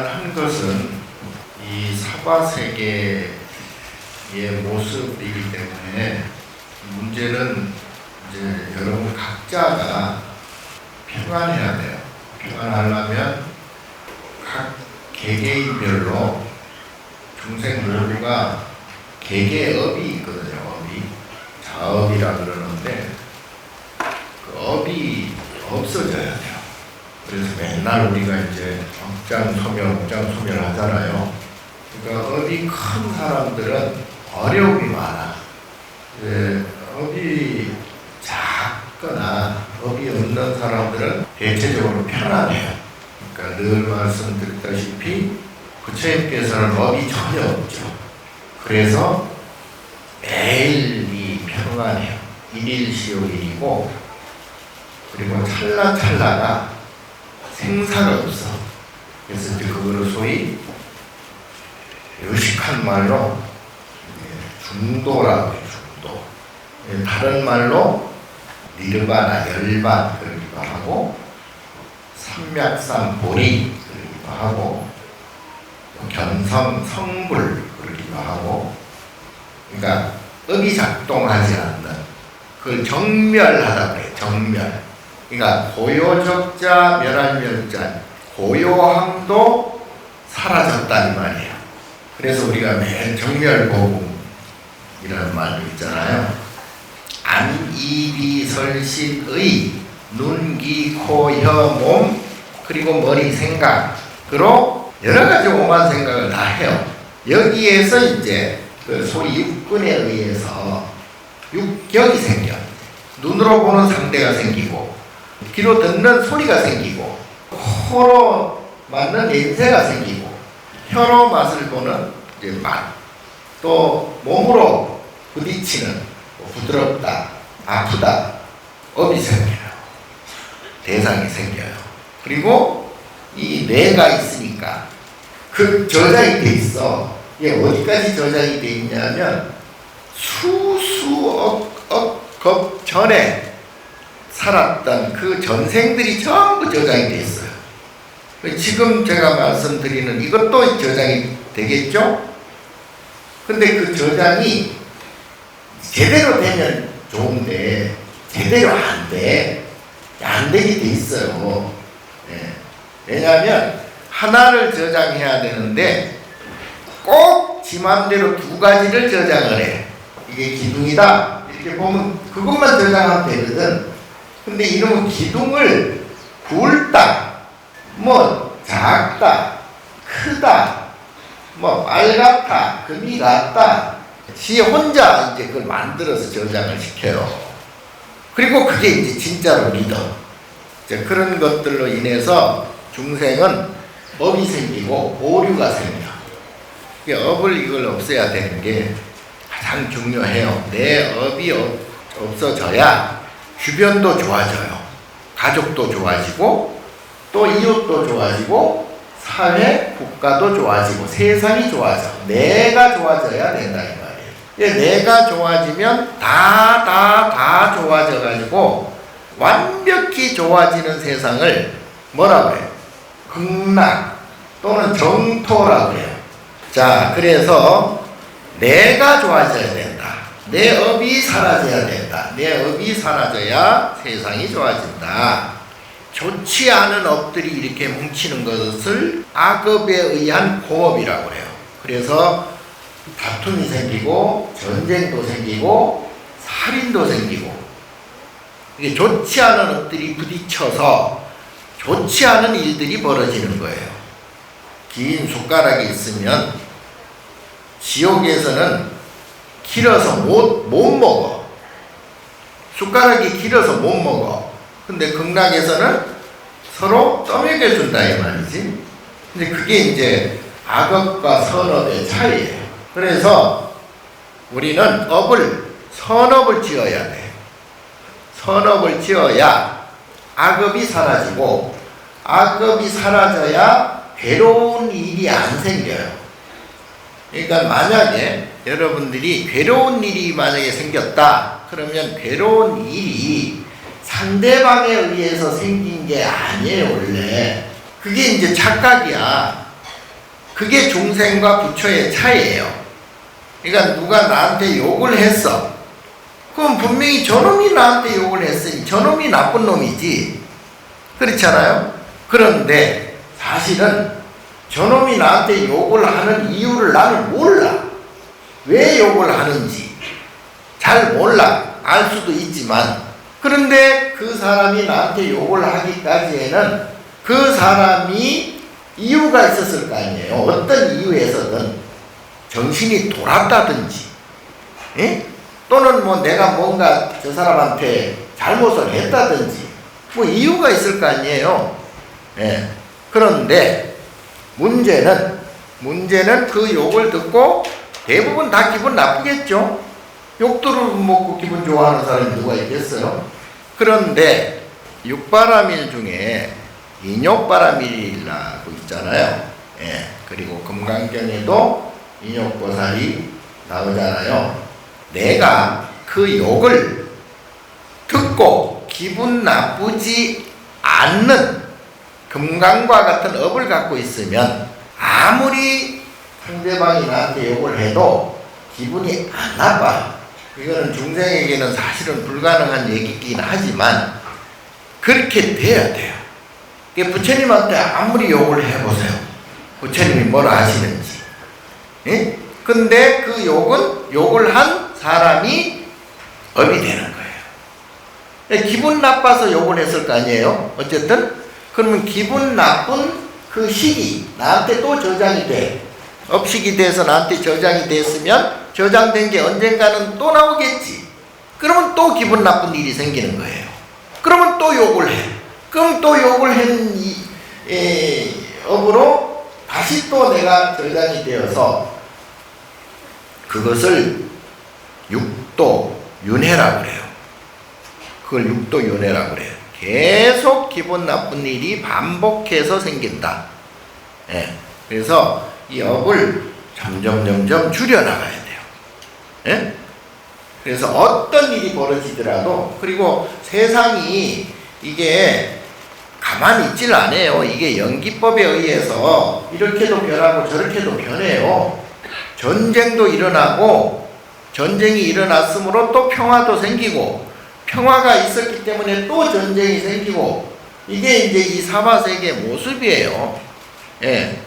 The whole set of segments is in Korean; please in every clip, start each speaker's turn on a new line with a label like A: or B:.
A: 한 것은 이 사바세계의 모습이기 때문에 문제는 이제 여러분 각자가 평안해야 돼요. 평안하려면 각 개개인별로 중생 모두가 개개업이 있거든요. 업이 자업이라 그러는데 그 업이 없어져야 돼요. 그래서 맨날 우리가 이제 억장소멸 하잖아요. 그러니까 업이 큰 사람들은 어려움이 많아. 업이 작거나 업이 없는 사람들은 대체적으로 편안해요. 그러니까 늘 말씀드렸다시피 부처님께서는 업이 전혀 없죠. 그래서 매일이 평안해요. 일일시오일이고, 그리고 찰나찰나가 생사가 없어. 그래서 이제 그거를 소위 요식한 말로 중도라고 해요. 중도. 다른 말로 니르바나 열반 그러기도 하고, 삼맥삼보리 그러기도 하고, 견성 성불 그러기도 하고. 그러니까 업이 작동하지 않는, 그걸 정멸하라고 해요. 정멸. 그러니까 고요적자 멸할멸자, 고요함도 사라졌다는 말이에요. 그래서 우리가 매일 정멸복음이라는 말도 있잖아요. 안이비설신의 눈, 귀, 코, 혀, 몸, 그리고 머리 생각으로 여러 가지 오만 생각을 다 해요. 여기에서 이제 그 소위 육근에 의해서 육경이 생겨. 눈으로 보는 상대가 생기고, 귀로 듣는 소리가 생기고, 코로 맡는 냄새가 생기고, 혀로 맛을 보는 이제 맛, 또 몸으로 부딪히는 부드럽다, 아프다, 업이 생겨요. 대상이 생겨요. 그리고 이 뇌가 있으니까 그 저장이 돼 있어. 이게 어디까지 저장이 돼 있냐면 수억 전에 살았던 그 전생들이 전부 저장이 돼 있어요. 지금 제가 말씀드리는 이것도 저장이 되겠죠? 근데 그 저장이 제대로 되면 좋은데 제대로 안 돼. 안 되게 돼 있어요. 왜냐하면 하나를 저장해야 되는데 꼭 지 맘대로 두 가지를 저장을 해. 이게 기둥이다 이렇게 보면 그것만 저장하면 되거든. 근데 이놈은 기둥을 굵다, 뭐 작다, 크다, 뭐 빨갛다, 금이 같다, 지 혼자 이제 그걸 만들어서 저장을 시켜요. 그리고 그게 이제 진짜로 믿어. 이제 그런 것들로 인해서 중생은 업이 생기고 오류가 생겨. 업을 이걸 없애야 되는 게 가장 중요해요. 내 업이 없어져야 주변도 좋아져요. 가족도 좋아지고, 또 이웃도 좋아지고, 사회, 국가도 좋아지고, 세상이 좋아져. 내가 좋아져야 된다 이 말이에요. 내가 좋아지면 다 좋아져가지고 완벽히 좋아지는 세상을 뭐라고 해요? 극락 또는 정토라고 해요. 자, 그래서 내가 좋아져야 된다. 내 업이 사라져야 된다. 내 업이 사라져야 세상이 좋아진다. 좋지 않은 업들이 이렇게 뭉치는 것을 악업에 의한 공업이라고 해요. 그래서 다툼이 생기고, 전쟁도 생기고, 살인도 생기고, 이게 좋지 않은 업들이 부딪혀서 좋지 않은 일들이 벌어지는 거예요. 긴 숟가락이 있으면 지옥에서는 길어서 못 먹어. 숟가락이 길어서 못 먹어. 근데 극락에서는 서로 떠먹여준다 이 말이지. 근데 그게 이제 악업과 선업의 차이예요. 그래서 우리는 선업을 지어야 돼. 선업을 지어야 악업이 사라지고, 악업이 사라져야 괴로운 일이 안 생겨요. 그러니까 만약에 여러분들이 괴로운 일이 만약에 생겼다 그러면 괴로운 일이 상대방에 의해서 생긴 게 아니에요. 원래 그게 이제 착각이야. 그게 중생과 부처의 차이예요. 그러니까 누가 나한테 욕을 했어. 그럼 분명히 저놈이 나한테 욕을 했으니 저놈이 나쁜 놈이지. 그렇잖아요? 그런데 사실은 저놈이 나한테 욕을 하는 이유를 나는 몰라. 왜 욕을 하는지 잘 몰라. 알 수도 있지만, 그런데 그 사람이 나한테 욕을 하기까지에는 그 사람이 이유가 있었을 거 아니에요. 어떤 이유에서든 정신이 돌았다든지, 예? 또는 뭐 내가 뭔가 저 사람한테 잘못을 했다든지 뭐 이유가 있을 거 아니에요. 예. 그런데 문제는 그 욕을 듣고 대부분 다 기분 나쁘겠죠. 욕들을 먹고 기분 좋아하는 사람이 누가 있겠어요? 그런데 육바라밀 중에 인욕바라밀이라고 있잖아요. 예. 그리고 금강경에도 인욕보살이 나오잖아요. 내가 그 욕을 듣고 기분 나쁘지 않는 금강과 같은 업을 갖고 있으면 아무리 상대방이 나한테 욕을 해도 기분이 안 나빠요. 이거는 중생에게는 사실은 불가능한 얘기긴 하지만 그렇게 돼야 돼요. 부처님한테 아무리 욕을 해보세요. 부처님이 뭐라 하시는지. 예? 근데 그 욕을 한 사람이 업이 되는 거예요. 기분 나빠서 욕을 했을 거 아니에요? 어쨌든 그러면 기분 나쁜 그 시기 나한테 또 저장이 돼. 업식이 돼서 나한테 저장이 됐으면 저장된 게 언젠가는 또 나오겠지. 그러면 또 기분 나쁜 일이 생기는 거예요. 그러면 또 욕을 해. 그럼 또 욕을 한 업으로 다시 또 내가 저장이 되어서 그것을 육도윤회라고 그래요. 그걸 육도윤회라고 그래요. 계속 기분 나쁜 일이 반복해서 생긴다. 예. 그래서 이 업을 점점 줄여나가야 돼요. 예? 그래서 어떤 일이 벌어지더라도, 그리고 세상이 이게 가만히 있질 않아요. 이게 연기법에 의해서 이렇게도 변하고 저렇게도 변해요. 전쟁도 일어나고, 전쟁이 일어났으므로 또 평화도 생기고, 평화가 있었기 때문에 또 전쟁이 생기고, 이게 이제 이 사바세계의 모습이에요. 예.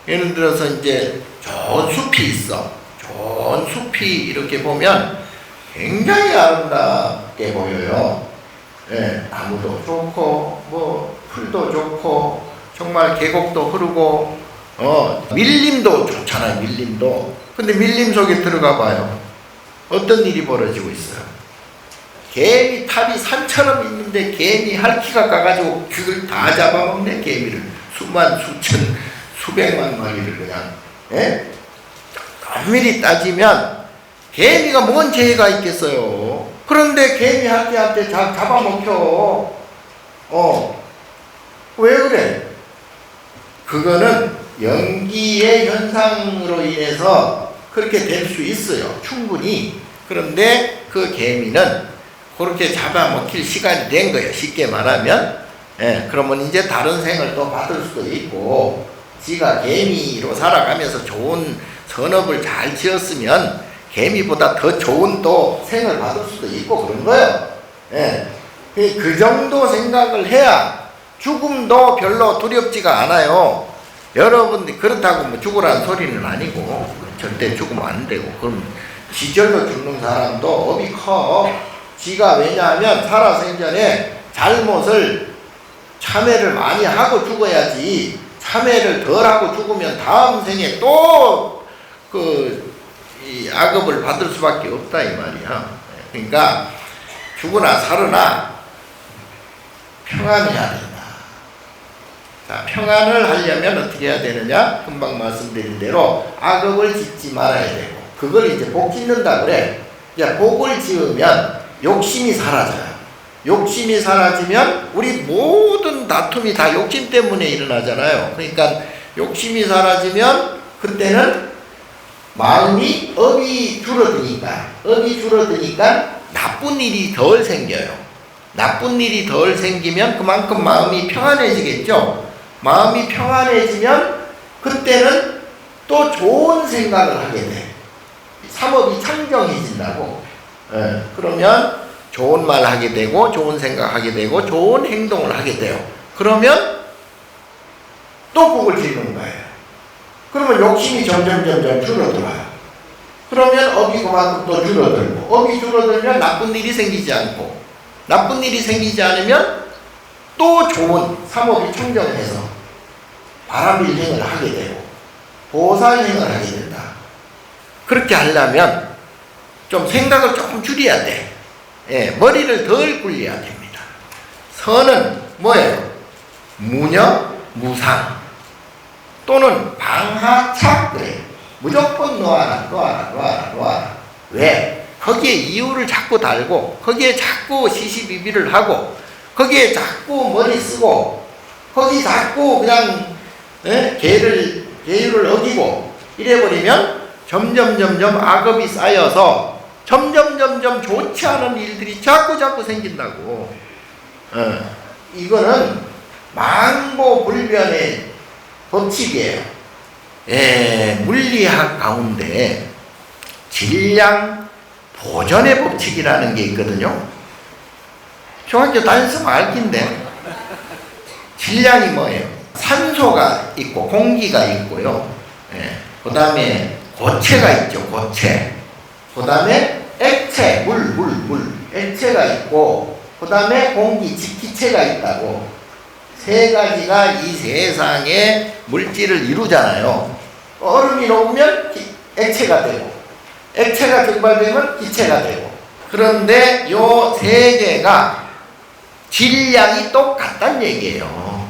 A: 예를 들어서 이제 좋은 숲이 있어. 좋은 숲이 이렇게 보면 굉장히 아름답게 보여요. 예. 나무도 좋고, 뭐, 풀도 좋고, 정말 계곡도 흐르고, 밀림도 좋잖아요, 밀림도. 근데 밀림 속에 들어가 봐요. 어떤 일이 벌어지고 있어요? 개미 탑이 산처럼 있는데 개미 할퀴가 가가지고 귤을 다 잡아먹네, 개미를. 수만, 수천, 수백만 마리를 그냥. 예? 엄밀히 따지면 개미가 뭔 죄가 있겠어요. 그런데 개미 할퀴한테 잡아먹혀. 왜 그래? 그거는 연기의 현상으로 인해서 그렇게 될 수 있어요. 충분히. 그런데 그 개미는 그렇게 잡아먹힐 시간이 된 거예요. 쉽게 말하면. 예, 그러면 이제 다른 생을 또 받을 수도 있고, 지가 개미로 살아가면서 좋은 선업을 잘 지었으면 개미보다 더 좋은 또 생을 받을 수도 있고 그런 거예요. 예, 그 정도 생각을 해야 죽음도 별로 두렵지가 않아요. 여러분들 그렇다고 뭐 죽으라는 소리는 아니고, 절대 죽으면 안 되고, 그럼 지절로 죽는 사람도 업이 커. 지가 왜냐하면 살아생전에 잘못을 참회를 많이 하고 죽어야지, 참회를 덜 하고 죽으면 다음 생에 또 이 악업을 받을 수밖에 없다 이 말이야. 그러니까 죽으나 살으나 평안해야 된다. 자, 평안을 하려면 어떻게 해야 되느냐? 금방 말씀드린 대로 악업을 짓지 말아야 되고, 그걸 이제 복 짓는다 그래. 이제 복을 지으면 욕심이 사라져요. 욕심이 사라지면 우리 모든 다툼이 다 욕심 때문에 일어나잖아요. 그러니까 욕심이 사라지면 그때는 마음이 업이 줄어드니까 나쁜 일이 덜 생겨요. 나쁜 일이 덜 생기면 그만큼 마음이 평안해지겠죠. 마음이 평안해지면 그때는 또 좋은 생각을 하게 돼. 삼업이 청정해진다고. 그러면 좋은 말 하게 되고 좋은 생각 하게 되고 좋은 행동을 하게 돼요. 그러면 또 복을 짓는 거예요. 그러면 욕심이 점점 줄어들어요. 그러면 업이 그만큼 또 줄어들고, 업이 줄어들면 나쁜 일이 생기지 않고, 나쁜 일이 생기지 않으면 또 좋은 삼업이 청정해서 바람일행을 하게 되고 보살행을 하게 된다. 그렇게 하려면 좀 생각을 조금 줄여야 돼. 머리를 덜 굴려야 됩니다. 선은 뭐예요? 무념, 무상 또는 방하착 그래요. 무조건 놓아라. 왜? 거기에 이유를 자꾸 달고 거기에 자꾸 시시비비를 하고 거기에 자꾸 머리 쓰고 거기 자꾸 그냥 계율을 어기고 이래버리면 점점 악업이 쌓여서 점점 좋지 않은 일들이 자꾸 생긴다고. 이거는 망보불변의 법칙이에요. 물리학 가운데 질량 보존의 법칙이라는 게 있거든요. 중학교 다녔으면 알 텐데 질량이 뭐예요? 산소가 있고 공기가 있고요. 그 다음에 고체가 있죠. 고체. 그 다음에 액체, 물 액체가 있고 그 다음에 공기, 기체가 있다고. 세 가지가 이 세상의 물질을 이루잖아요. 얼음이 녹으면 액체가 되고 액체가 증발되면 기체가 되고. 그런데 요 세 개가 질량이 똑같다는 얘기예요.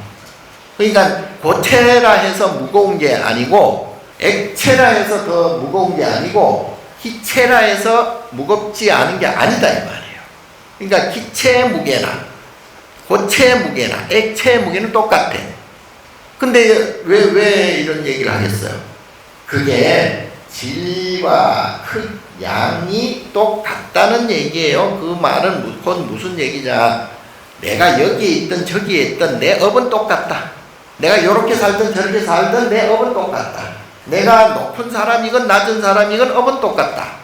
A: 그러니까 고체라 해서 무거운 게 아니고 액체라 해서 더 무거운 게 아니고 기체라 해서 무겁지 않은 게 아니다 이 말이에요. 그러니까 기체의 무게나 고체의 무게나 액체의 무게는 똑같아. 근데 왜 이런 얘기를 하겠어요? 그게 질과 크, 양이 똑같다는 얘기예요. 그 말은 곧 무슨 얘기냐? 내가 여기에 있든 저기에 있든 내 업은 똑같다. 내가 이렇게 살든 저렇게 살든 내 업은 똑같다. 내가 높은 사람이건 낮은 사람이건 업은 똑같다.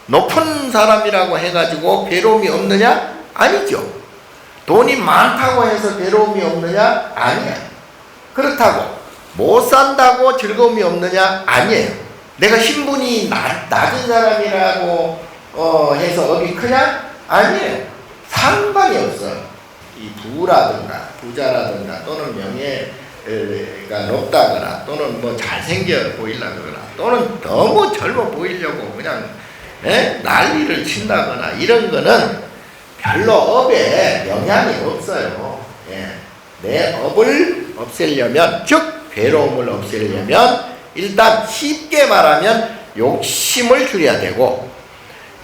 A: 높은 사람이라고 해가지고 괴로움이 없느냐? 아니죠. 돈이 많다고 해서 괴로움이 없느냐? 아니야. 그렇다고 못 산다고 즐거움이 없느냐? 아니에요. 내가 신분이 낮은 사람이라고 해서 업이 크냐? 아니에요. 상관이 없어요. 이 부라든가 부자라든가 또는 명예가 높다거나 또는 뭐 잘생겨 보이려거나 또는 너무 젊어 보이려고 그냥 난리를 친다거나 이런 거는 별로 업에 영향이 없어요. 내 업을 없애려면, 즉 괴로움을 없애려면 일단 쉽게 말하면 욕심을 줄여야 되고,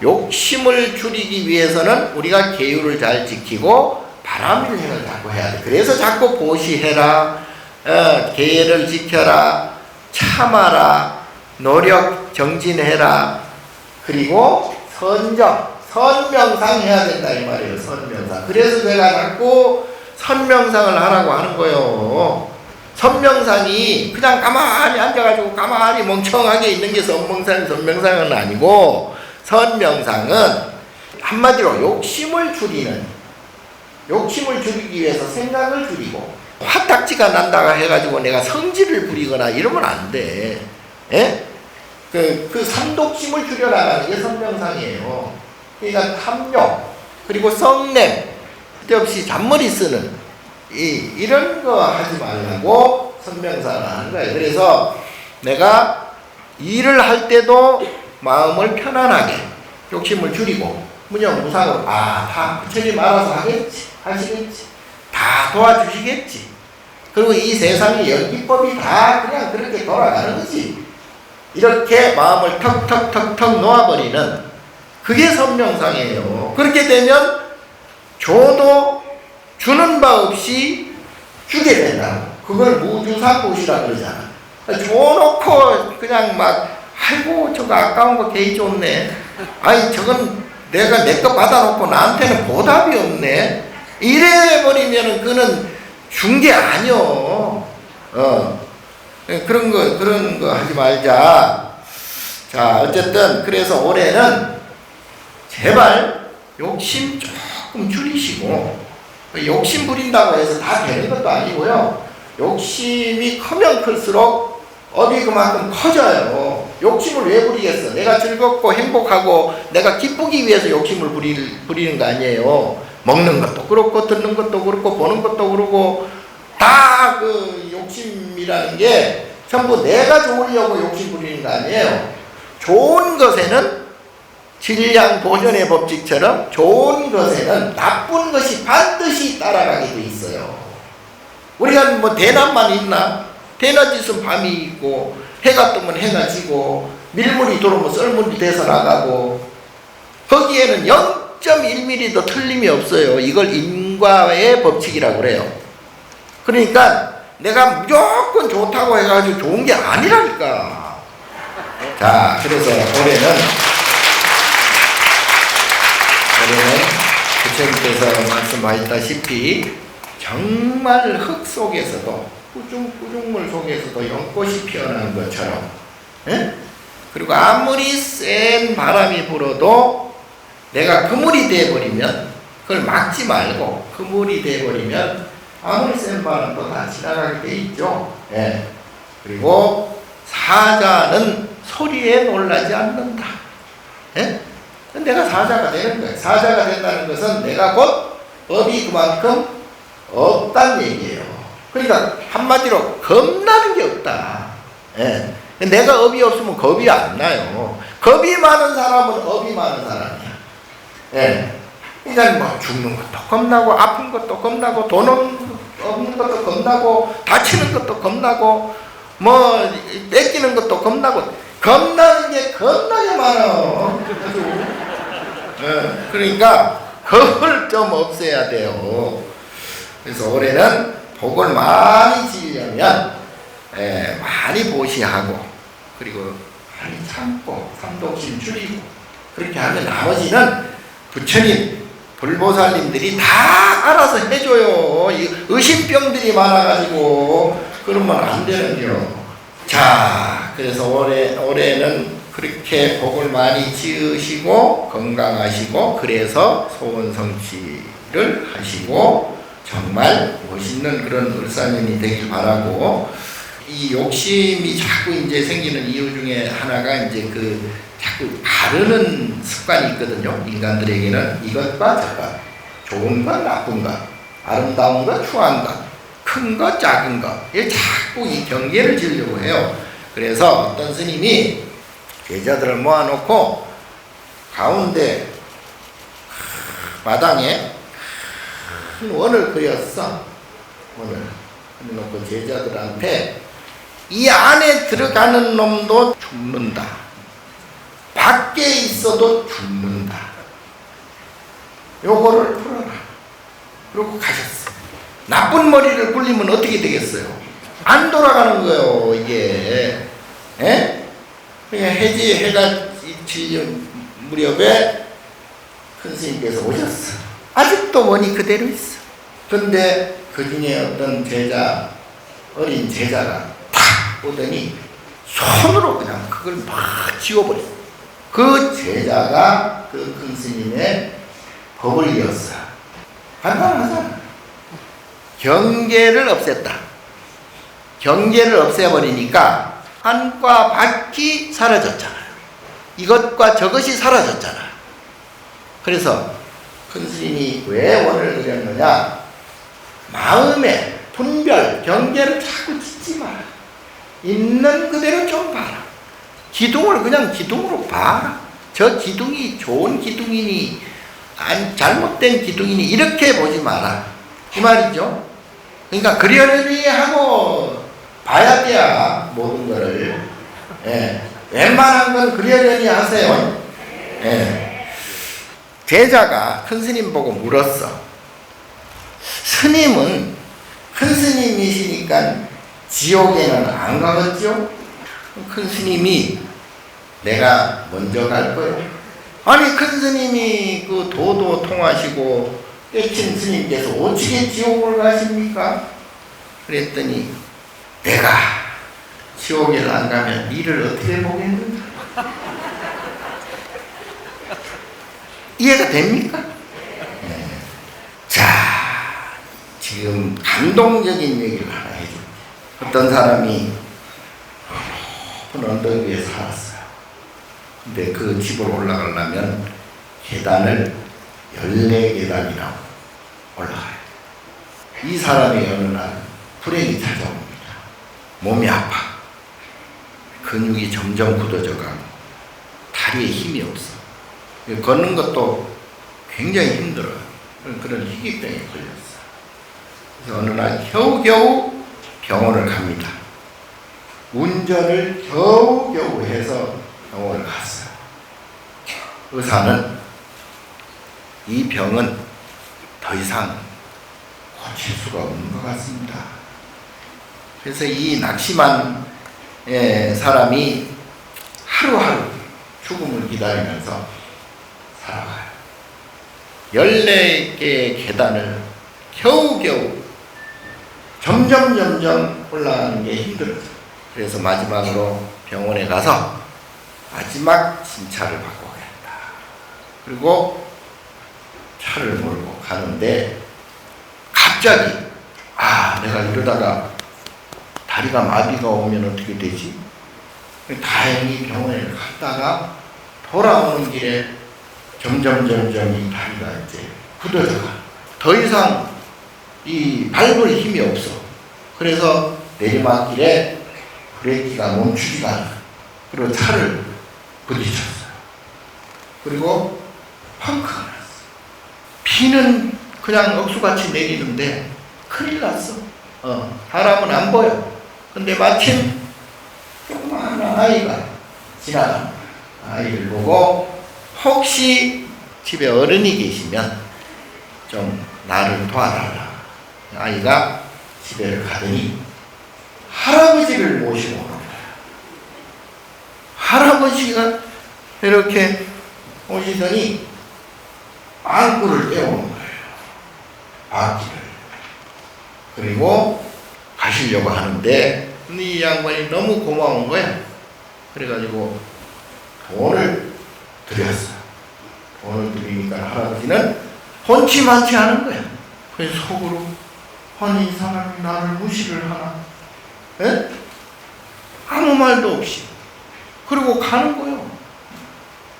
A: 욕심을 줄이기 위해서는 우리가 계율을 잘 지키고 바람일행을 자꾸 해야 돼. 그래서 자꾸 보시해라, 계율을 지켜라, 참아라, 노력 정진해라, 그리고 선명상 해야 된다 이 말이에요. 선명상. 그래서 제가 자꾸 선명상을 하라고 하는 거예요. 선명상이 그냥 가만히 앉아가지고 가만히 멍청하게 있는 게 선명상은 아니고, 선명상은 한마디로 욕심을 줄이기 위해서 생각을 줄이고, 화딱지가 난다가 해가지고 내가 성질을 부리거나 이러면 안 돼. 그 삼독심을 줄여나가는 게 선명상이에요. 그러니까 탐욕, 그리고 성냄, 쓸데없이 잔머리 쓰는 이런 거 하지 말라고 선명상을 하는 거예요. 그래서 내가 일을 할 때도 마음을 편안하게 욕심을 줄이고 무념무상으로 다 부처님 알아서 하시겠지, 다 도와주시겠지, 그리고 이 세상의 연기법이 다 그냥 그렇게 돌아가는 거지, 이렇게 마음을 턱 놓아버리는 그게 선명상이에요. 그렇게 되면 줘도 주는 바 없이 주게 된다고. 그걸 무주사꽃이라 그러잖아. 줘놓고 그냥 막 아이고 저거 아까운 거 개이 좋네, 아이 저건 내가 내 거 받아놓고 나한테는 보답이 없네, 이래버리면은 그는 준 게 아니요. 그런 거 하지 말자. 자, 어쨌든 그래서 올해는 제발 욕심 조금 줄이시고, 욕심 부린다고 해서 다 되는 것도 아니고요. 욕심이 크면 클수록 업이 그만큼 커져요. 욕심을 왜 부리겠어? 내가 즐겁고 행복하고 내가 기쁘기 위해서 욕심을 부리는 거 아니에요. 먹는 것도 그렇고 듣는 것도 그렇고 보는 것도 그렇고 다 그 욕심이라는 게 전부 내가 좋으려고 욕심 부리는 거 아니에요. 좋은 것에는 질량 보존의 법칙처럼 좋은 것에는 나쁜 것이 반드시 따라가게 돼 있어요. 우리가 뭐 대낮만 있나? 대낮 있으면 밤이 있고, 해가 뜨면 해가 지고, 밀물이 들어오면 썰물이 돼서 나가고, 거기에는 0.1mm도 틀림이 없어요. 이걸 인과의 법칙이라고 그래요. 그러니까 내가 무조건 좋다고 해가지고 좋은 게 아니라니까. 자, 그래서 올해는 부처님께서 말씀하셨다시피 정말 흙 속에서도 꾸중물 속에서도 연꽃이 피어나는 것처럼, 예? 그리고 아무리 센 바람이 불어도 내가 그물이 되어버리면 그걸 막지 말고 그물이 되어버리면 아무리 센 바람도 다 지나가게 돼 있죠. 예. 그리고 사자는 소리에 놀라지 않는다. 예? 내가 사자가 되는 거예요. 사자가 된다는 것은 내가 곧 업이 그만큼 없다는 얘기예요. 그러니까 한마디로 겁나는 게 없다. 예. 내가 업이 없으면 겁이 안 나요. 겁이 많은 사람은 업이 많은 사람이야. 예. 그러니까 뭐 죽는 것도 겁나고 아픈 것도 겁나고 돈 없는 것도 겁나고 다치는 것도 겁나고 뭐 뺏기는 것도 겁나고 겁나는 게 겁나게 많아. 예. 그러니까 겁을 좀 없애야 돼요. 그래서 올해는 복을 많이 지으려면 많이 보시하고 그리고 많이 참고 삼독심 줄이고 그렇게 하면 나머지는 부처님 불보살님들이 다 알아서 해줘요. 의심병들이 많아가지고 그러면 안 되는겨. 자, 그래서 올해는 그렇게 복을 많이 지으시고 건강하시고 그래서 소원성취를 하시고 정말 멋있는 그런 을사년이 되길 바라고, 이 욕심이 자꾸 이제 생기는 이유 중에 하나가 이제 그 자꾸 가르는 습관이 있거든요. 인간들에게는 이것과 저것, 좋은 것, 나쁜 것, 아름다운 것, 추한 것, 큰 것, 작은 것, 이 자꾸 이 경계를 지으려고 해요. 그래서 어떤 스님이 제자들을 모아놓고 가운데 마당에 큰 원을 그렸어. 원을 그려놓고 제자들한테 이 안에 들어가는 놈도 죽는다. 밖에 있어도 죽는다. 요거를 풀어라. 그러고 가셨어. 나쁜 머리를 굴리면 어떻게 되겠어요? 안 돌아가는 거예요, 이게. 예? 그냥 해가 지는 무렵에 큰 스님께서 오셨어. 아직도 원이 그대로 있어. 근데 그 중에 어떤 제자, 어린 제자가 탁 오더니 손으로 그냥 그걸 막 지워버렸어. 그 제자가 그 큰 스님의 법을 이었어. 간단하잖아. 경계를 없앴다. 경계를 없애버리니까 안과 밖이 사라졌잖아요. 이것과 저것이 사라졌잖아요. 그래서 큰 스님이 왜 원을 그렸느냐? 마음에 분별, 경계를 자꾸 짓지 마라. 있는 그대로 좀 봐라. 기둥을 그냥 기둥으로 봐라. 저 기둥이 좋은 기둥이니 잘못된 기둥이니 이렇게 보지 마라. 이 말이죠. 그러니까 그려내리 하고 봐야 돼야 모든 거를. 예. 웬만한 건 그려내리 하세요. 예. 제자가 큰 스님 보고 물었어. 스님은 큰 스님이시니까 지옥에는 안 가겠죠? 큰 스님이 내가 먼저 갈 거예요. 아니 큰 스님이 그 도도 통하시고 깨친 스님께서 어찌게 지옥을 가십니까? 그랬더니 내가 지옥에 안 가면 니를 어떻게 보겠는가? 이해가 됩니까? 네. 자, 지금 감동적인 얘기를 하나 해줄게요. 어떤 사람이 높은 언덕 위에 살았어요. 근데 그 집으로 올라가려면 계단을 14계단이나 올라가요. 이 사람이 어느 날 불행이 찾아옵니다. 몸이 아파. 근육이 점점 굳어져가고 다리에 힘이 없어. 걷는 것도 굉장히 힘들어요. 그런 희귀병에 걸렸어요. 그래서 어느 날 겨우겨우 병원을 갑니다. 운전을 겨우겨우 해서 병원을 갔어요. 의사는 이 병은 더 이상 고칠 수가 없는 것 같습니다. 그래서 이 낙심한 사람이 하루하루 죽음을 기다리면서 살아가요. 14개의 계단을 겨우겨우 점점 올라가는 게 힘들어요. 그래서 마지막으로 병원에 가서 마지막 진찰을 받고 가겠다. 그리고 차를 몰고 가는데 갑자기 내가 이러다가 다리가 마비가 오면 어떻게 되지? 다행히 병원에 갔다가 돌아오는 길에 점점 이 다리가 이제 굳어져가. 더 이상 이 밟을 힘이 없어. 그래서 내리막길에 브레이크가 멈추지가 않아. 그리고 차를 부딪혔어요. 그리고 펑크가 났어. 비는 그냥 억수같이 내리는데 큰일 났어. 사람은 안 보여. 근데 마침 조그마한 아이가 지나갑니다. 아이를 보고 혹시 집에 어른이 계시면 좀 나를 도와달라. 아이가 집에 가더니 할아버지를 모시고 오는 거야. 할아버지가 이렇게 오시더니 안구를 떼어오는 거예요. 바퀴를. 그리고 가시려고 하는데 이 양반이 너무 고마운 거야. 그래가지고 돈을 드렸어요. 돈을 드리니까 할아버지는 혼치만치 하는 거야. 그래서 속으로 아니 이 사람이 나를 무시를 하나? 에? 아무 말도 없이. 그리고 가는 거예요.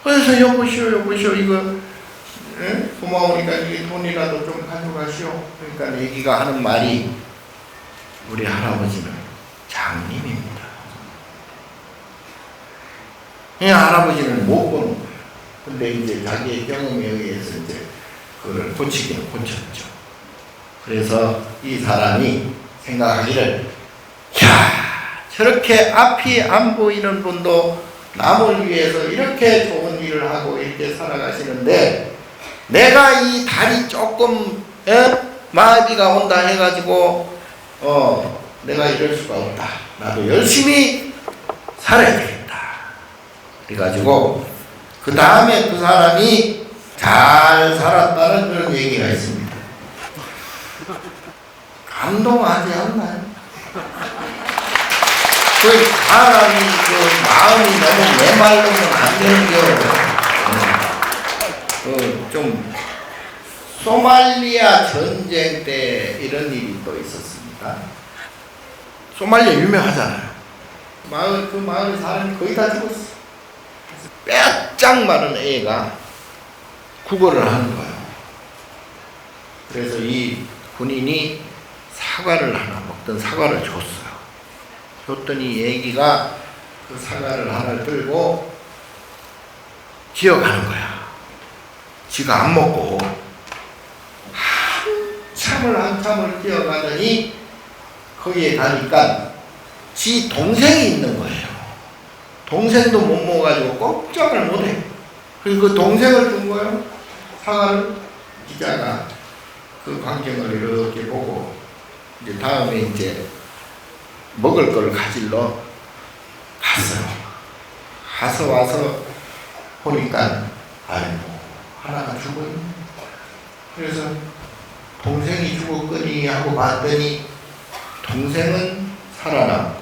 A: 그래서 여보시오 이거 고마우니까 이 돈이라도 좀 가져가시오. 그러니까 얘기가 하는 말이 우리 할아버지는 장님입니다. 이 할아버지는 못 보는 거예요. 근데 이제 자기의 경험에 의해서 이제 그걸 고치기는 고쳤죠. 그래서 이 사람이 생각하기를 저렇게 앞이 안 보이는 분도 남을 위해서 이렇게 좋은 일을 하고 이렇게 살아가시는데 내가 이 다리 조금 마비가 온다 해가지고 내가 이럴 수가 없다. 나도 열심히 살아야 되겠다. 그래가지고 그 다음에 그 사람이 잘 살았다는 그런 얘기가 있습니다. 감동하지 않나요? 그 사람이 그 마음이 너무 메말르면 안 되는 게 좀 소말리아 전쟁 때 이런 일이 또 있었습니다. 소말리아 유명하잖아요. 그 마을 사람이 거의 다 죽었어. 빼짝 마른 애가 구걸을 하는 거예요. 그래서 이 군인이 사과를 하나 먹던 사과를 줬어요. 줬더니 애기가 그 사과를 하나 들고 기어가는 거야. 지가 안 먹고 한참을 기어가더니 거기에 가니까 지 동생이 있는 거예요. 동생도 못 먹어가지고 꼼짝을 못해. 그리고 그 동생을 준 거예요. 사과를. 기자가 그 광경을 이렇게 보고 이제 다음에 이제 먹을 걸 가지러 갔어요. 가서 와서 보니까 아이고 하나가 죽어있네. 그래서 동생이 죽었거니 하고 봤더니 동생은 살아남고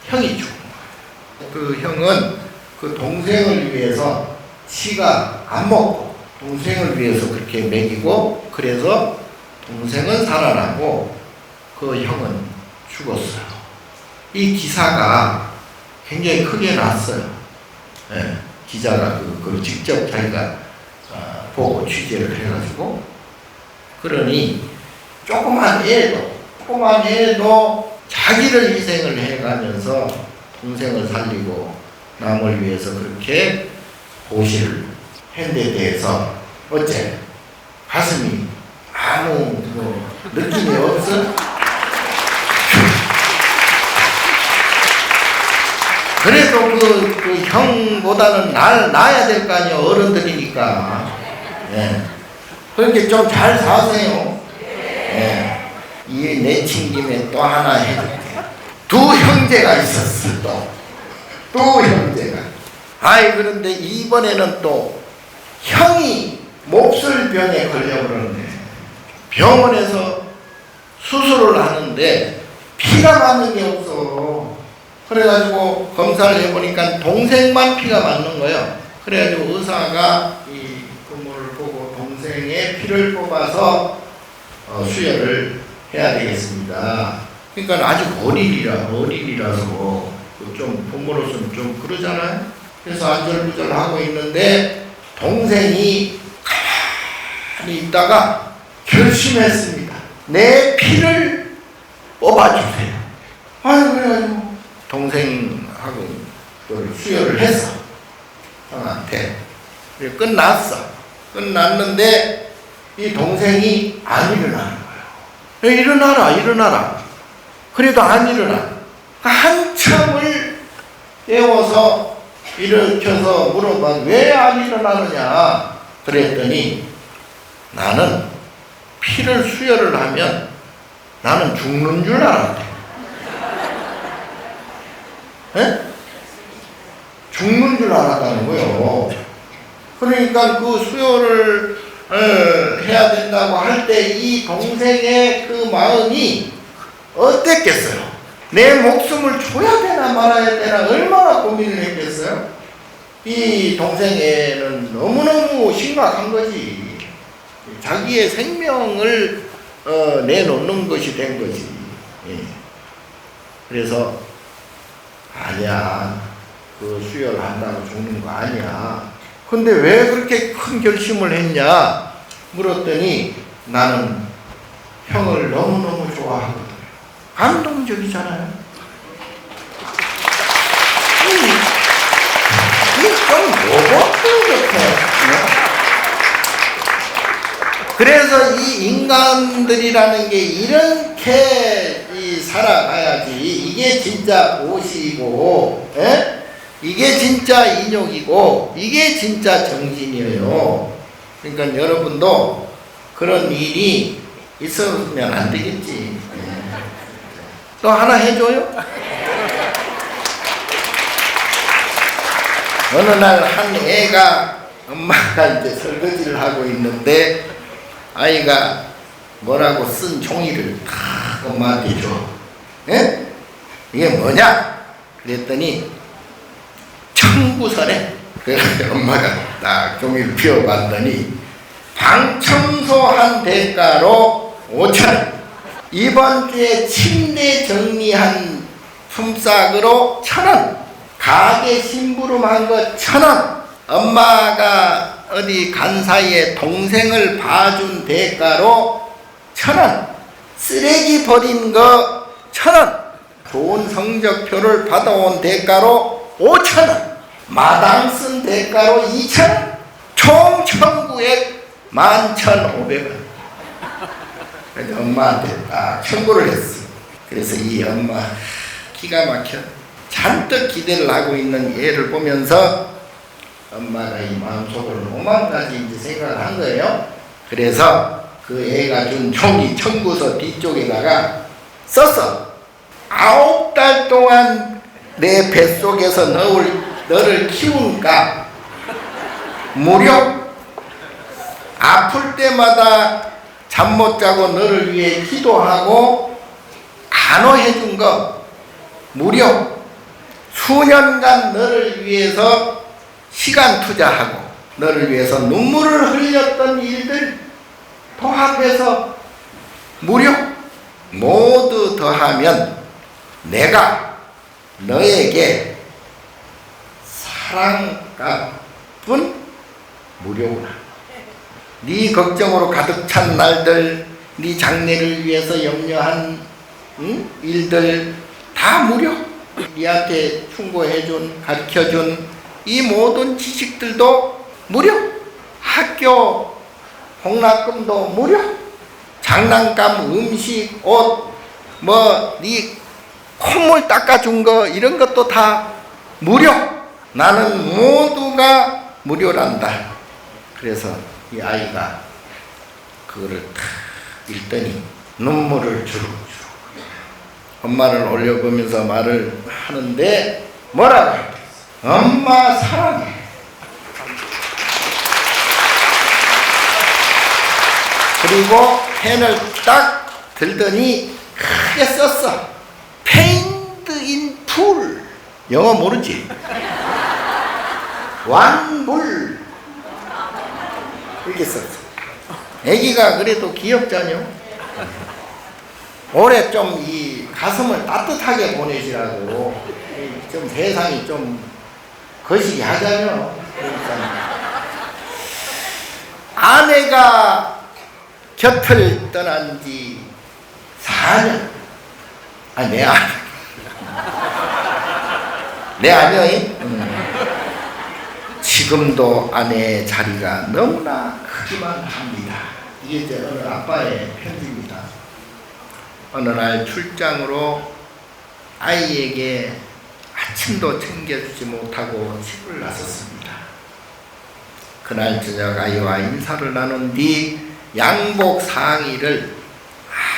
A: 형이 죽은 거예요. 그 형은 그 동생을 위해서 지가 안 먹고 동생을 위해서 그렇게 먹이고, 그래서 동생은 살아나고 그 형은 죽었어요. 이 기사가 굉장히 크게 났어요. 네, 기자가 그걸 직접 자기가 보고 취재를 해가지고, 그러니 조그만 애도 자기를 희생을 해가면서 동생을 살리고 남을 위해서 그렇게 보시를 한 데 대해서 어째 가슴이 아무 느낌이 없어? 그래도 그 형보다는 나야 될 거 아니에요. 어른들이니까. 예. 그렇게 좀 잘 사세요. 예. 이 내친김에 또 하나 해줄게. 두 형제가 있었어. 또 형제가. 그런데 이번에는 또 형이 몹쓸 병에 걸려버렸네. 병원에서 수술을 하는데 피가 맞는 게 없어. 그래가지고 검사를 해보니까 동생만 피가 맞는 거예요. 그래가지고 의사가 이 부모를 보고 동생의 피를 뽑아서 수혈을 해야 되겠습니다. 그러니까 아직 어린이라서 좀 부모로서는 좀 그러잖아요. 그래서 안절부절하고 있는데 동생이 가만히 있다가 결심했습니다. 내 피를 뽑아주세요. 그래가지고 동생하고 수혈을 했어. 형한테. 끝났어. 끝났는데 이 동생이 안 일어나는 거예요. 일어나라. 그래도 안 일어나. 한참을 깨워서 일으켜서 물어봐. 왜 안 일어나느냐? 그랬더니 나는 피를 수혈을 하면 나는 죽는 줄 알았대. 에? 죽는 줄 알았다는 거예요. 그러니까 그 수혈을 해야 된다고 할 때 이 동생의 그 마음이 어땠겠어요? 내 목숨을 줘야 되나 말아야 되나 얼마나 고민을 했겠어요? 이 동생에는 너무너무 심각한 거지. 자기의 생명을 내놓는 것이 된 거지. 예. 그래서 아니야, 그 수혈한다고 죽는 거 아니야. 근데 왜 그렇게 큰 결심을 했냐 물었더니 나는 형을 너무너무 좋아하거든. 감동적이잖아요. 좀 로봇 같아. 그래서 이 인간들이라는 게 이렇게 살아가야지. 이게 진짜 보시고, 이게 진짜 인욕이고, 이게 진짜 정신이에요. 그러니까 여러분도 그런 일이 있으면 안 되겠지. 또 하나 해줘요? 어느 날 한 애가 엄마가 이제 설거지를 하고 있는데 아이가 뭐라고 쓴 종이를 탁 엄마한테 줘. 예? 이게 뭐냐? 그랬더니 청구서래. 그래서 엄마가 딱 종이를 피워봤더니 방 청소한 대가로 5,000원. 이번 주에 침대 정리한 품삯으로 1,000원. 가게 심부름한 거 1,000원. 엄마가 어디 간 사이에 동생을 봐준 대가로 1,000원. 쓰레기 버린 거 1,000원. 좋은 성적표를 받아온 대가로 5,000원. 마당 쓴 대가로 2,000원. 총 청구액 11,500원. 그래서 엄마한테 딱 청구를 했어. 그래서 이 엄마 기가 막혀 잔뜩 기대를 하고 있는 얘를 보면서 엄마가 이 마음속으로 오만가지 이제 생각을 한 거예요. 그래서 그 애가 준 종이 청구서 뒤쪽에다가 썼어. 9달 동안 내 뱃속에서 너를 키우니까 무려 아플 때마다 잠 못 자고 너를 위해 기도하고 간호해 준 거 무려 수년간 너를 위해서 시간 투자하고 너를 위해서 눈물을 흘렸던 일들 통합해서 무려 모두 더하면 내가 너에게 사랑값은 무료구나. 네 걱정으로 가득 찬 날들, 네 장래를 위해서 염려한 일들 다 무료. 네한테 충고해준, 가르쳐준 이 모든 지식들도 무료. 학교 홍락금도 무료. 장난감, 음식, 옷, 네 콧물 닦아준 거 이런 것도 다 무료. 나는 모두가 무료란다. 그래서 이 아이가 그거를 탁 읽더니 눈물을 주룩주룩 엄마를 올려보면서 말을 하는데 뭐라고 할까? 엄마 사랑해. 그리고 펜을 딱 들더니 크게 썼어. Paint in full. 영어 모르지? 완불. 이렇게 썼어. 애기가 그래도 귀엽잖요. 올해 좀 이 가슴을 따뜻하게 보내시라고 좀 세상이 좀 거시기 하잖요. 그러니까 아내가 곁을 떠난 지 4년. 내 아내. 내 아내의 지금도 아내의 자리가 너무나 크기만 합니다. 이게 이제 어느 아빠의 편지입니다. 어느 날 출장으로 아이에게 아침도 챙겨주지 못하고 집을 나섰습니다. 그날 저녁 아이와 인사를 나눈 뒤 양복 상의를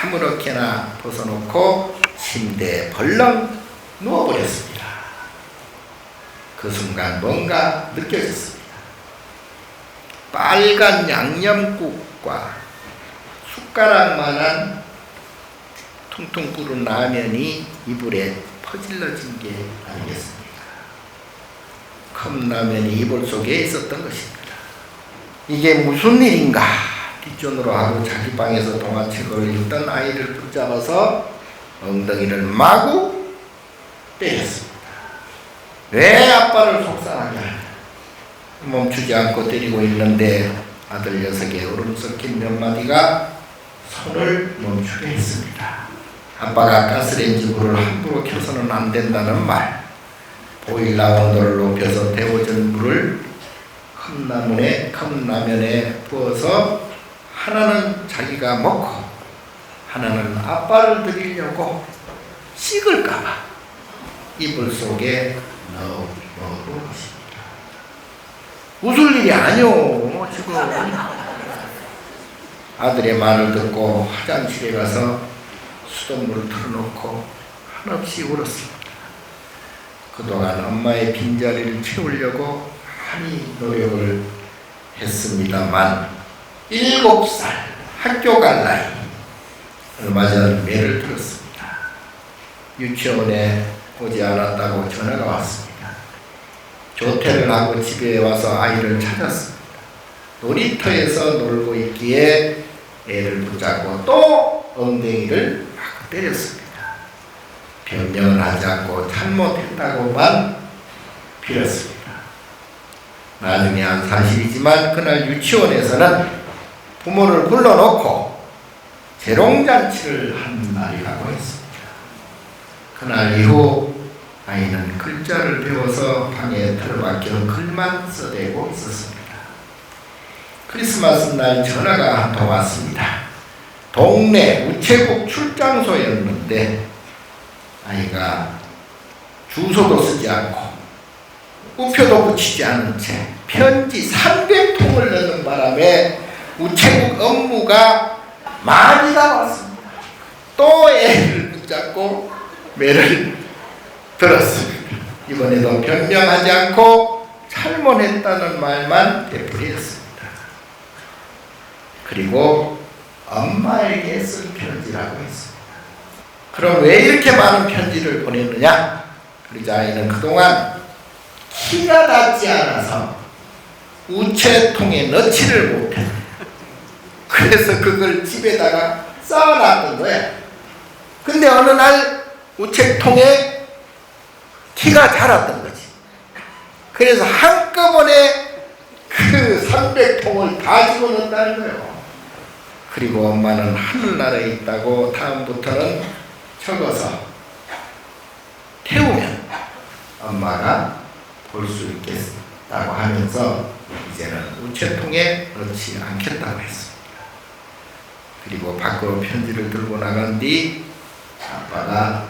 A: 아무렇게나 벗어놓고 침대에 벌렁 누워버렸습니다. 그 순간 뭔가 느껴졌습니다. 빨간 양념국과 숟가락만한 퉁퉁 부른 라면이 이불에 퍼질러진 게 아니겠습니까? 컵라면이 이불 속에 있었던 것입니다. 이게 무슨 일인가? 뒷전으로 하고 자기 방에서 동화책을 읽던 아이를 붙잡아서 엉덩이를 마구 때렸습니다. 왜 아빠를 속상하게 하냐? 멈추지 않고 때리고 있는데 아들 녀석의 울음 섞인 몇 마디가 손을 멈추게 했습니다. 아빠가 가스레인지 불을 함부로 켜서는 안 된다는 말, 보일러 온도를 높여서 데워진 물을 컵라면에 부어서 하나는 자기가 먹고 하나는 아빠를 드리려고 식을까봐 이불 속에 넣어놓은 것입니다. 웃을 일이 아니오. 지금 아들의 말을 듣고 화장실에 가서 수돗물을 틀어놓고 한없이 울었습니다. 그동안 엄마의 빈자리를 채우려고 많이 노력을 했습니다만 7살 학교 갈 나이 얼마 전 매를 들었습니다. 유치원에 오지 않았다고 전화가 왔습니다. 조퇴를 하고 집에 와서 아이를 찾았습니다. 놀이터에서 놀고 있기에 애를 붙잡고 또 엉덩이를 막 때렸습니다. 변명을 하지 않고 잘못했다고만 빌었습니다. 나중에 한 사실이지만 그날 유치원에서는 부모를 불러놓고 재롱잔치를 한 날이라고 했습니다. 그날 이후 아이는 글자를 배워서 방에 틀어박혀 글만 써대고 있었습니다. 크리스마스 날 전화가 한 통 왔습니다. 동네 우체국 출장소였는데 아이가 주소도 쓰지 않고 우표도 붙이지 않은 채 편지 300통을 넣는 바람에 우체국 업무가 많이 나왔습니다. 또 애를 붙잡고 매를 들었습니다. 이번에도 변명하지 않고 잘못했다는 말만 되풀이했습니다. 그리고 엄마에게 쓴 편지라고 했습니다. 그럼 왜 이렇게 많은 편지를 보냈느냐? 그러자 아이는 그동안 키가 닿지 않아서 우체통에 넣지를 못해. 그래서 그걸 집에다가 쌓아놨던 거야. 근데 어느 날 우체통에 키가 자랐던 거지. 그래서 한꺼번에 그 300통을 다 집어넣는다는 거예요. 그리고 엄마는 하늘나라에 있다고 다음부터는 적어서 태우면 엄마가 볼 수 있겠다고 하면서 이제는 우체통에 넣지 않겠다고 했습니다. 그리고 밖으로 편지를 들고 나간 뒤 아빠가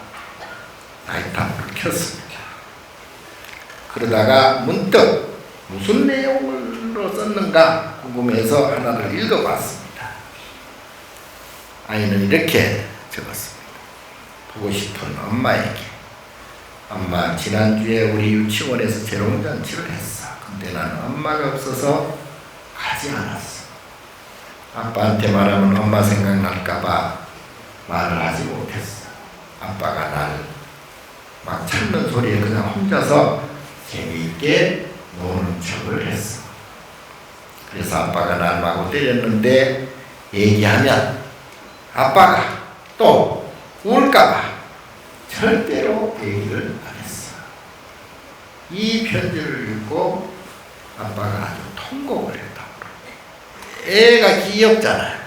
A: 라이터를 켰습니다. 그러다가 문득 무슨 내용으로 썼는가 궁금해서 하나를 읽어봤습니다. 아이는 이렇게 적었습니다. 보고 싶은 엄마에게. 엄마, 지난주에 우리 유치원에서 재롱잔치를 했어. 근데 나는 엄마가 없어서 가지 않았어. 아빠한테 말하면 엄마 생각날까봐 말을 하지 못했어. 아빠가 날 막 찾는 소리에 그냥 혼자서 재미있게 노는 척을 했어. 그래서 아빠가 날 마구 때렸는데 얘기하면 아빠가 또 울까봐 절대로 얘기를 안 했어. 이 편지를 읽고 아빠가 아주 통곡을 했다고. 애가 귀엽잖아요.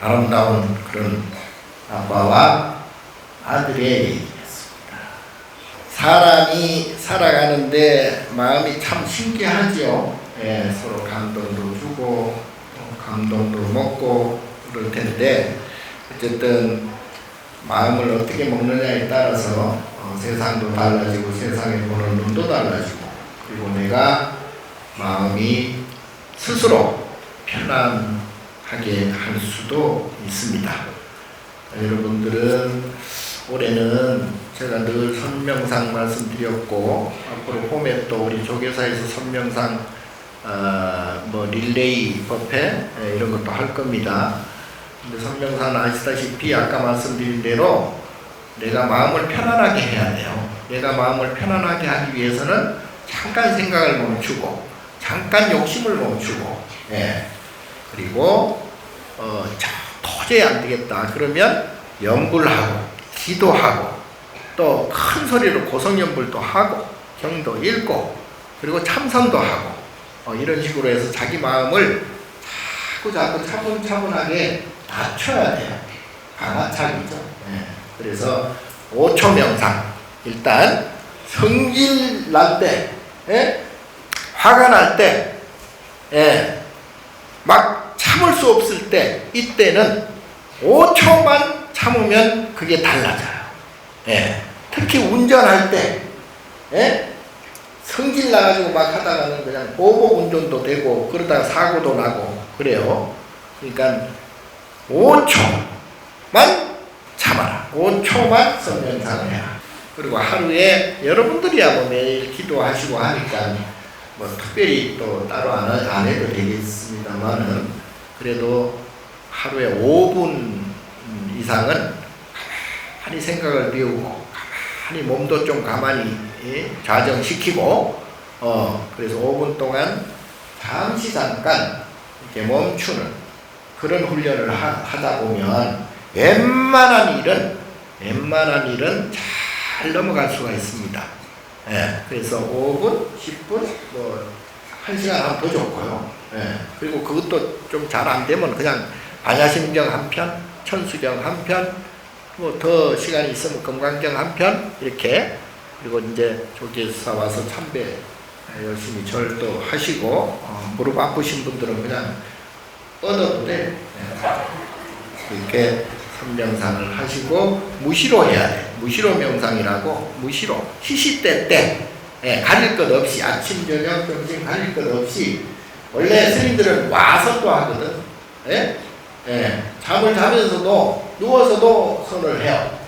A: 아름다운 그런 아빠와 아들의 얘기였습니다. 사람이 살아가는데 마음이 참 신기하지요. 예, 서로 감동도 주고 감동도 먹고 그럴 텐데 어쨌든 마음을 어떻게 먹느냐에 따라서 세상도 달라지고 세상에 보는 눈도 달라지고 그리고 내가 마음이 스스로 편안하게 할 수도 있습니다. 여러분들은 올해는 제가 늘 선명상 말씀드렸고 앞으로 봄에 또 우리 조교사에서 선명상 릴레이 법회 이런 것도 할 겁니다. 근데 선명사는 아시다시피 아까 말씀드린 대로 내가 마음을 편안하게 해야 돼요. 내가 마음을 편안하게 하기 위해서는 잠깐 생각을 멈추고 잠깐 욕심을 멈추고 그리고 도저히 안 되겠다 그러면 염불하고 기도하고 또 큰 소리로 고성연불도 하고 경도 읽고 그리고 참선도 하고 이런 식으로 해서 자기 마음을 자꾸 차분차분하게 낮춰야 돼요. 강화착이죠. 그래서 5초 명상. 일단 성질 날 때, 화가 날 때, 막 참을 수 없을 때 이때는 5초만 참으면 그게 달라져요. 특히 운전할 때 성질 나가지고 막 하다가는 그냥 보복 운전도 되고 그러다가 사고도 나고 그래요. 그러니까 5초만 참아라. 5초만 선명상을 해라. 그리고 하루에 여러분들이야 뭐 매일 기도하시고 하니까 뭐 특별히 또 따로 안 해도 되겠습니다만은 그래도 하루에 5분 이상은 가만히 생각을 비우고 가만히 몸도 좀 가만히 좌정시키고 그래서 5분 동안 잠깐 이렇게 멈추는 그런 훈련을 하다 보면 웬만한 일은 잘 넘어갈 수가 있습니다. 그래서 5분, 10분, 1시간 하면 더 좋고요. 그리고 그것도 좀 잘 안 되면 그냥 반야심경 한 편, 천수경 한 편, 더 시간이 있으면 금강경 한 편, 이렇게. 그리고 이제 조계사 와서 참배 열심히 절도 하시고, 무릎 아프신 분들은 그냥 뻗어도 돼. 이렇게 선명상을 하시고, 무시로 해야 돼. 무시로 명상이라고, 무시로. 시시때 때, 가릴 것 없이, 아침, 저녁, 점심 가릴 것 없이, 원래 스님들은 와서 또 하거든. 잠을 자면서도, 누워서도 손을 해요.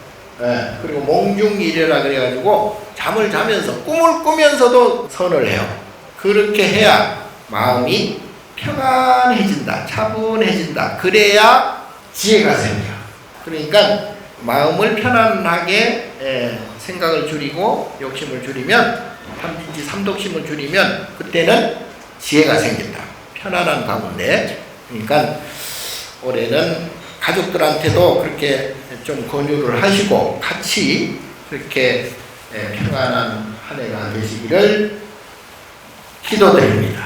A: 그리고 몽중일이라 그래가지고, 잠을 자면서, 꿈을 꾸면서도 선을 해요. 그렇게 해야 마음이 평안해진다. 차분해진다. 그래야 지혜가 생겨. 그러니까 마음을 편안하게 생각을 줄이고 욕심을 줄이면, 탐진치 삼독심을 줄이면 그때는 지혜가 생긴다. 편안한 가운데. 그러니까 올해는 가족들한테도 그렇게 좀 권유를 하시고 같이 그렇게 평안한 한 해가 되시기를 기도드립니다.